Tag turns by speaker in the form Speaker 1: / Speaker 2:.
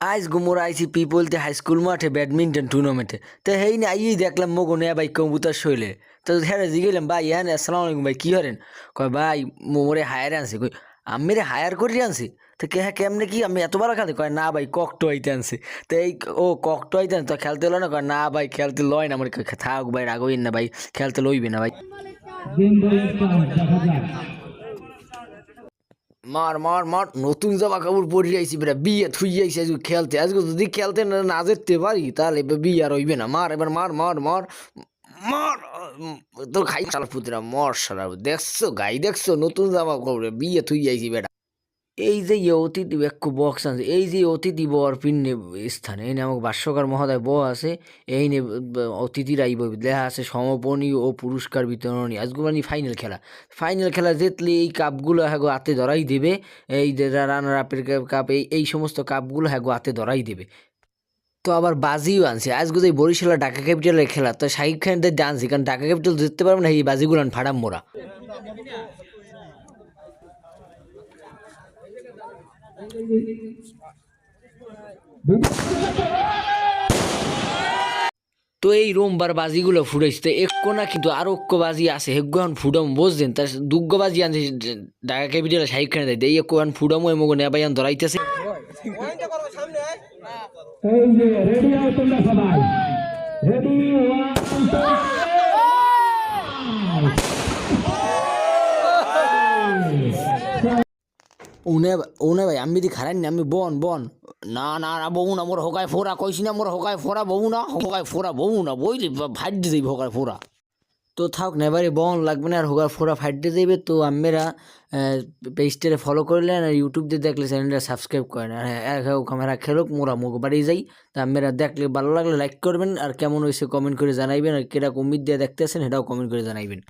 Speaker 1: আইস গুমোর আইসি পিপলতে high school মাঠে badminton টুর্নামেন্টে তো হেই না আইই দেখলাম মগো নেয়া ভাই কম্পিউটার শৈলে তো হ্যাঁ জিগেলাম ভাই হ্যাঁ আসসালামু আলাইকুম ভাই কি হরেন কয় ভাই মোরে হায়ার আনছি কই আমি রে হায়ার করে আনছি তো কে হ্যাঁ কেমনে কি আমি এতবার খেলতে কয় না ভাই ককটো আইতে আনছি তো এই ও ককটো আইতে আনছি তো খেলতে হলো না কয় না ভাই খেলতে লয় না আমার থাক ভাই রাগইন না ভাই খেলতে লইবে না ভাই মার মার মার নতুন জামা কাপড় পরে আইছি বেটা বিয়ে থুই আইছি আজকে খেলতে আজকে যদি খেলতে না যেতে পারি তাহলে বিয়ে আর হইবে না মার এবার মার মার মার মার তোর খাই চালা পুতরা মর সারা দেখছো গাই দেখছো নতুন জামা কাপড় বিয়ে থুই আইছি বেটা এই যে অতিথি একটু বক্স আছে এই যে অতিথি বর পিন্নে স্থানে এই আমাকে ভাষ্যকার মহোদয় বউ আছে এই নে অতিথিরা আইব দেখা আছে সমাপনী ও পুরস্কার বিতরণী আজকে মানে ফাইনাল খেলা জিতলে এই কাপগুলো হ্যাঁ হাতে ধরাই দেবে এই যে রানার আপের কাপ এই সমস্ত কাপগুলো হ্যাঁ হাতে ধরাই দেবে তো আবার বাজিও আনছে আজকে যে বরিশাল ঢাকা ক্যাপিটালের খেলা তো শাহিদ খানদের ডান্সি কারণ ঢাকা ক্যাপিটাল জিততে পারবে না এই বাজিগুলো ফাড়াম মোরা তো এই রোমবার বাজিগুলো ফুটাইছে তো একো না কিন্তু আরো ঐক্য বাজি আছে হেগুয়ান ফুডম বুঝছেন তার দুগ্গ বাজি আনছে ঢাকা ক্যাপিটাল শাহিদ খানে দেয় এই একোয়ান ফুডম ওই মগো নেবাইয়ান ধরাইতেছে
Speaker 2: এই যে রেডি হও তোমরা সবাই রেডি
Speaker 1: উনে উনে ভাই আমি যদি খারাই না আমি বন বন না না না বউ না মোর হোকায় ফোরা কইছি না মোর হোকায় ফোরা বউ না হোকায় ফোরা বউ না বইলি ফাইট দিয়ে যাইব হোকায় ফোরা তো থাক না এবারে বন লাগবে না আর হোকায় ফোরা ফাইট দিয়ে যাইবে তো আমরা পেজটারে ফলো করলেন আর ইউটিউব দিয়ে দেখলে চ্যানেলটা সাবস্ক্রাইব করেন আর ক্যামেরা খেলুক মোরা মুখ বাড়ি যাই তা আমরা দেখলে ভালো লাগলে লাইক করবেন আর কেমন হয়েছে কমেন্ট করে জানাইবেন আর কিরকম উম্মিদ দিয়ে দেখতেছেন সেটাও কমেন্ট করে জানাইবেন